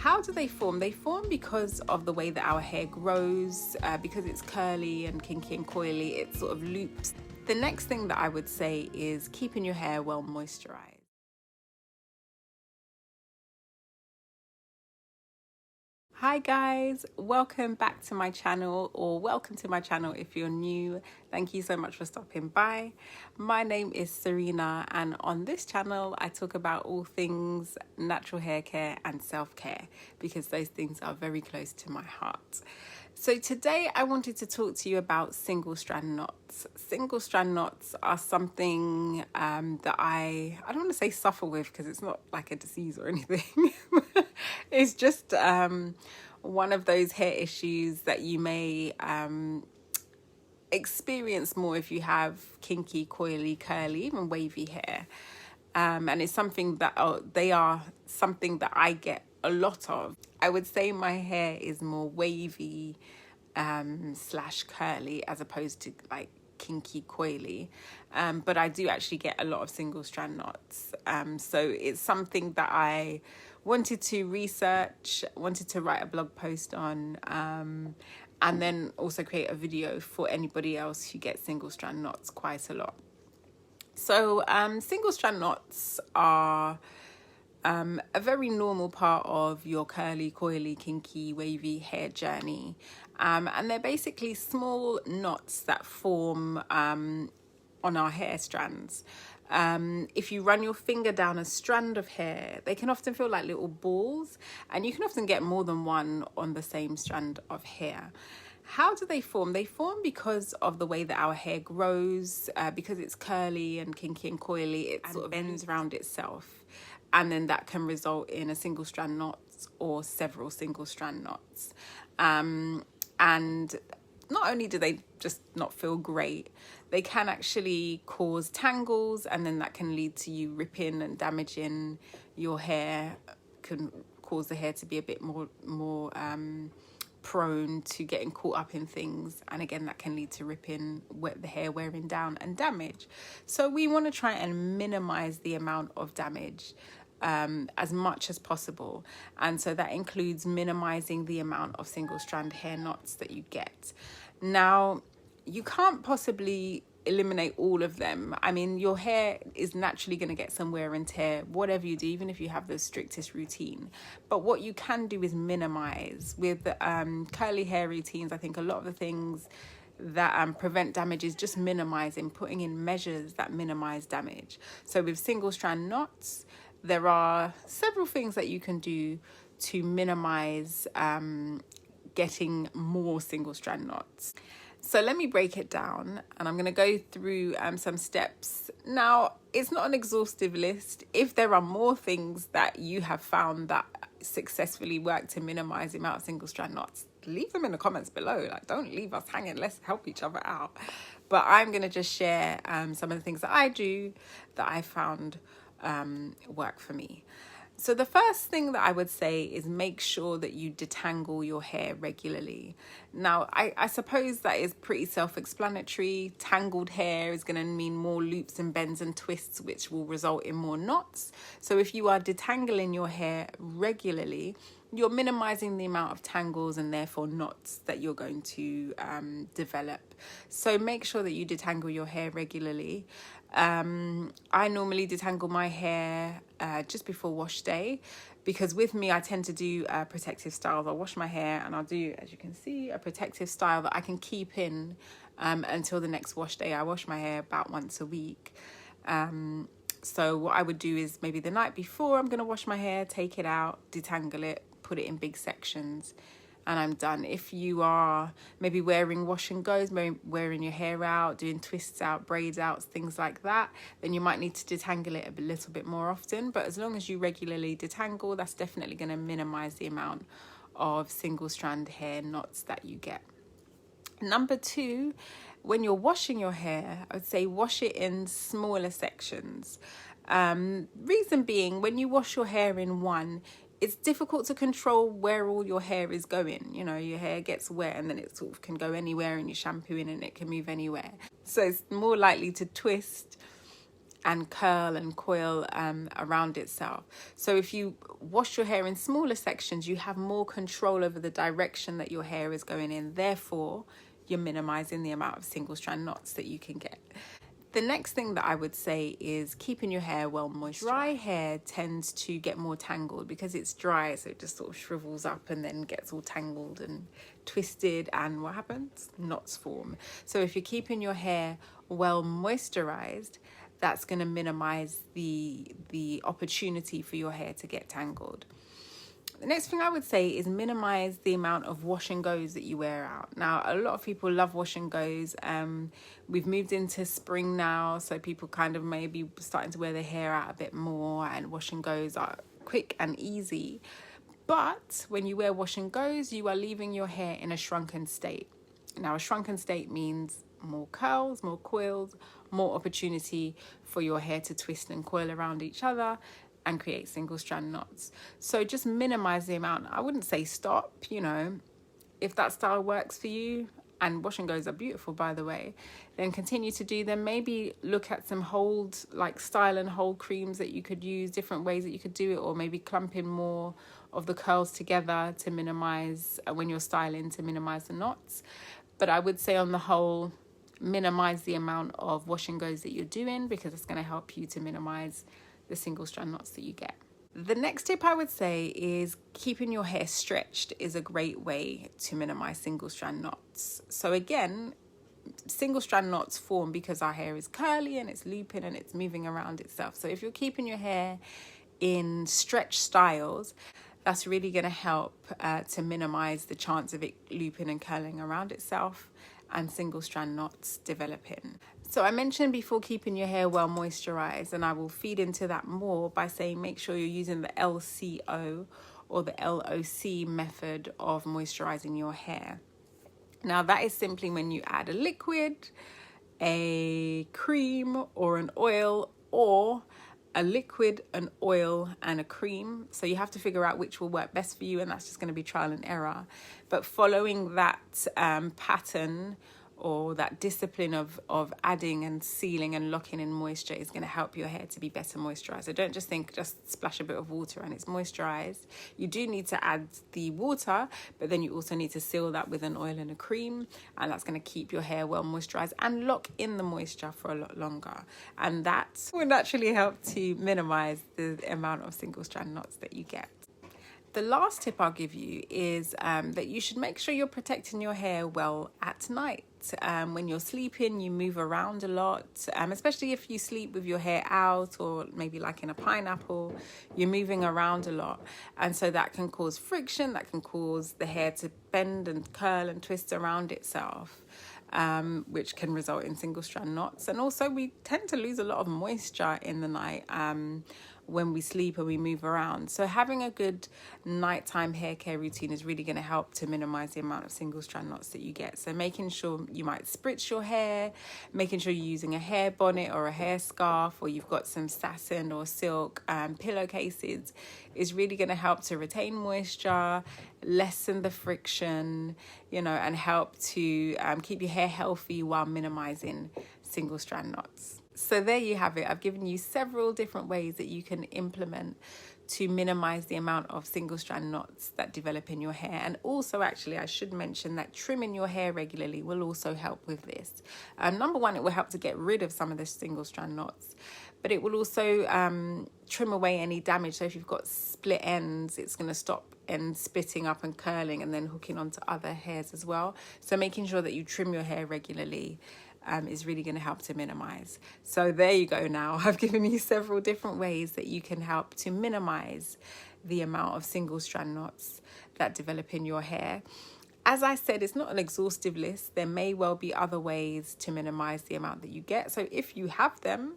How do they form? They form because of the way that our hair grows, because it's curly and kinky and coily, it sort of loops. The next thing that I would say is keeping your hair well moisturized. Hi guys, welcome back to my channel, or welcome to my channel if you're new. Thank you so much for stopping by. My name is Serena, and on this channel I talk about all things natural hair care and self-care because those things are very close to my heart. So today I wanted to talk to you about single strand knots. Single strand knots are something that I don't want to say suffer with because it's not like a disease or anything. It's just one of those hair issues that you may experience more if you have kinky, coily, curly, even wavy hair. And it's something that they are something that I get a lot of. I would say my hair is more wavy slash curly as opposed to like kinky coily, but I do actually get a lot of single strand knots. So it's something that I wanted to research, wanted to write a blog post on, and then also create a video for anybody else who gets single strand knots quite a lot. So single strand knots are a very normal part of your curly, coily, kinky, wavy hair journey. And they're basically small knots that form on our hair strands. If you run your finger down a strand of hair, they can often feel like little balls, and you can often get more than one on the same strand of hair. How do they form? They form because of the way that our hair grows, because it's curly and kinky and coily, it sort of bends around itself. And then that can result in a single strand knot or several single strand knots. And not only do they just not feel great, they can actually cause tangles, and then that can lead to you ripping and damaging your hair, can cause the hair to be a bit more prone to getting caught up in things, and again that can lead to ripping, the hair wearing down and damage. So we want to try and minimize the amount of damage as much as possible, and so that includes minimizing the amount of single strand hair knots that you get. Now, you can't possibly eliminate all of them. I mean, your hair is naturally going to get some wear and tear, whatever you do, even if you have the strictest routine. But what you can do is minimize. With curly hair routines, I think a lot of the things that prevent damage is just minimizing, putting in measures that minimize damage. So with single strand knots, there are several things that you can do to minimize getting more single strand knots. So let me break it down, and I'm going to go through some steps. Now, it's not an exhaustive list. If there are more things that you have found that successfully work to minimize the amount of single strand knots, leave them in the comments below. Like, don't leave us hanging. Let's help each other out. But I'm going to just share some of the things that I do that I found work for me. So the first thing that I would say is make sure that you detangle your hair regularly. Now, I suppose that is pretty self-explanatory. Tangled hair is going to mean more loops and bends and twists, which will result in more knots. So if you are detangling your hair regularly, you're minimizing the amount of tangles and therefore knots that you're going to develop. So make sure that you detangle your hair regularly. I normally detangle my hair just before wash day, because with me I tend to do protective styles. I'll wash my hair and I'll do, as you can see, a protective style that I can keep in until the next wash day. I wash my hair about once a week. So what I would do is maybe the night before I'm going to wash my hair, take it out, detangle it, put it in big sections, and I'm done. If you are maybe wearing wash and goes, wearing your hair out, doing twists out, braids out, things like that, then you might need to detangle it a little bit more often. But as long as you regularly detangle, that's definitely going to minimize the amount of single strand hair knots that you get. Number two, when you're washing your hair, I would say wash it in smaller sections. Reason being, when you wash your hair in one, it's difficult to control where all your hair is going. You know, your hair gets wet and then it sort of can go anywhere, and you shampoo in and it can move anywhere. So it's more likely to twist and curl and coil around itself. So if you wash your hair in smaller sections, you have more control over the direction that your hair is going in. Therefore, you're minimizing the amount of single strand knots that you can get. The next thing that I would say is keeping your hair well moisturized. Dry hair tends to get more tangled because it's dry, so it just sort of shrivels up and then gets all tangled and twisted, and what happens? Knots form. So if you're keeping your hair well moisturized, that's going to minimize the opportunity for your hair to get tangled. The next thing I would say is minimize the amount of wash and goes that you wear out. Now, a lot of people love wash and goes. We've moved into spring now, so people kind of maybe starting to wear their hair out a bit more, and wash and goes are quick and easy. But when you wear wash and goes, you are leaving your hair in a shrunken state. Now, a shrunken state means more curls, more coils, more opportunity for your hair to twist and coil around each other and create single strand knots. So just minimize the amount. I wouldn't say stop, you know, if that style works for you, and wash and goes are beautiful, by the way, then continue to do them. Maybe look at some hold, like style and hold creams that you could use, different ways that you could do it, or maybe clumping more of the curls together to minimize, when you're styling, to minimize the knots. But I would say on the whole, minimize the amount of wash and goes that you're doing, because it's going to help you to minimize the single strand knots that you get. The next tip I would say is keeping your hair stretched is a great way to minimize single strand knots. So again, single strand knots form because our hair is curly and it's looping and it's moving around itself. So if you're keeping your hair in stretch styles, that's really going to help to minimize the chance of it looping and curling around itself and single strand knots developing. So I mentioned before keeping your hair well moisturized, and I will feed into that more by saying make sure you're using the LCO or the LOC method of moisturizing your hair. Now that is simply when you add a liquid, a cream or an oil, or a liquid, an oil and a cream. So you have to figure out which will work best for you, and that's just going to be trial and error. But following that pattern or that discipline of adding and sealing and locking in moisture is going to help your hair to be better moisturized. So don't just think just splash a bit of water and it's moisturized. You do need to add the water, but then you also need to seal that with an oil and a cream, and that's going to keep your hair well moisturized and lock in the moisture for a lot longer, and that will naturally help to minimize the amount of single strand knots that you get. The last tip I'll give you is that you should make sure you're protecting your hair well at night. When you're sleeping, you move around a lot, especially if you sleep with your hair out, or maybe like in a pineapple, you're moving around a lot. And so that can cause friction, that can cause the hair to bend and curl and twist around itself, which can result in single strand knots. And also we tend to lose a lot of moisture in the night when we sleep and we move around. So having a good nighttime hair care routine is really going to help to minimize the amount of single strand knots that you get. So making sure you might spritz your hair, making sure you're using a hair bonnet or a hair scarf, or you've got some satin or silk pillowcases is really going to help to retain moisture, lessen the friction, you know, and help to keep your hair healthy while minimizing single strand knots. So there you have it. I've given you several different ways that you can implement to minimize the amount of single strand knots that develop in your hair. And also, actually, I should mention that trimming your hair regularly will also help with this. Number one, it will help to get rid of some of the single strand knots, but it will also trim away any damage. So if you've got split ends, it's going to stop ends splitting up and curling and then hooking onto other hairs as well. So making sure that you trim your hair regularly is really going to help to minimize. So there you go. Now I've given you several different ways that you can help to minimize the amount of single strand knots that develop in your hair. As I said, it's not an exhaustive list. There may well be other ways to minimize the amount that you get. So if you have them,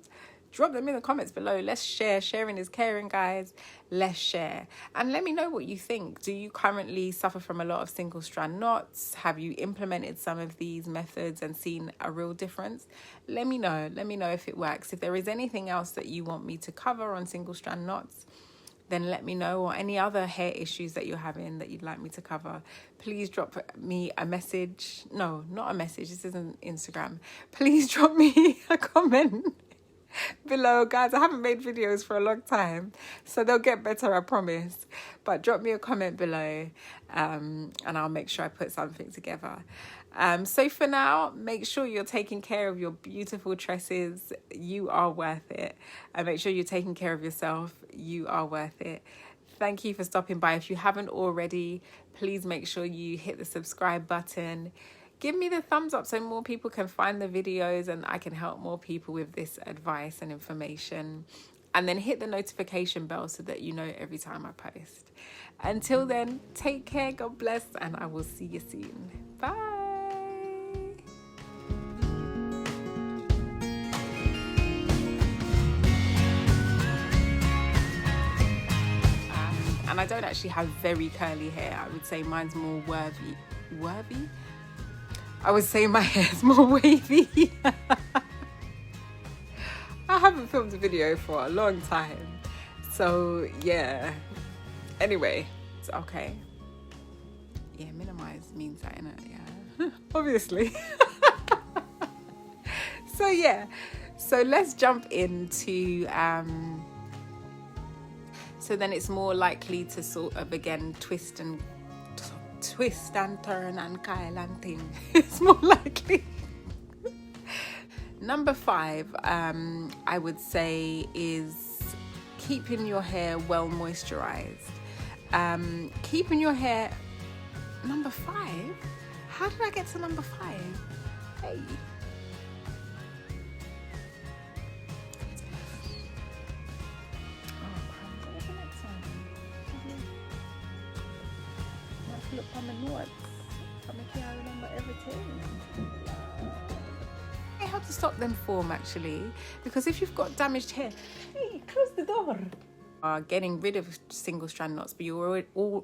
drop them in the comments below. Let's share. Sharing is caring, guys. Let's share. And let me know what you think. Do you currently suffer from a lot of single strand knots? Have you implemented some of these methods and seen a real difference? Let me know. Let me know if it works. If there is anything else that you want me to cover on single strand knots, then let me know, or any other hair issues that you're having that you'd like me to cover. Please drop me a message. No, not a message. This isn't Instagram. Please drop me a comment below, guys. I haven't made videos for a long time, so they'll get better, I promise. But drop me a comment below, and I'll make sure I put something together. So for now, make sure you're taking care of your beautiful tresses. You are worth it. And make sure you're taking care of yourself. You are worth it. Thank you for stopping by. If you haven't already, please make sure you hit the subscribe button. Give me the thumbs up so more people can find the videos and I can help more people with this advice and information. And then hit the notification bell so that you know every time I post. Until then, take care, God bless, and I will see you soon. Bye. And I don't actually have very curly hair. I would say mine's more wavy. Wavy? I would say my hair's more wavy. I haven't filmed a video for a long time. So, yeah. Anyway, it's okay. Yeah, minimize means that, innit? Yeah. Obviously. So, yeah. So, let's jump into... So then it's more likely to sort of, again, twist and turn and Kyle and thing. It's more likely. Number 5, I would say, is keeping your hair well moisturized. Keeping your hair... Number 5? How did I get to number 5? Hey. Look on the notes. I can't remember everything. I have to stop them form actually, because if you've got damaged hair, hey, close the door. Getting rid of single strand knots, but you're all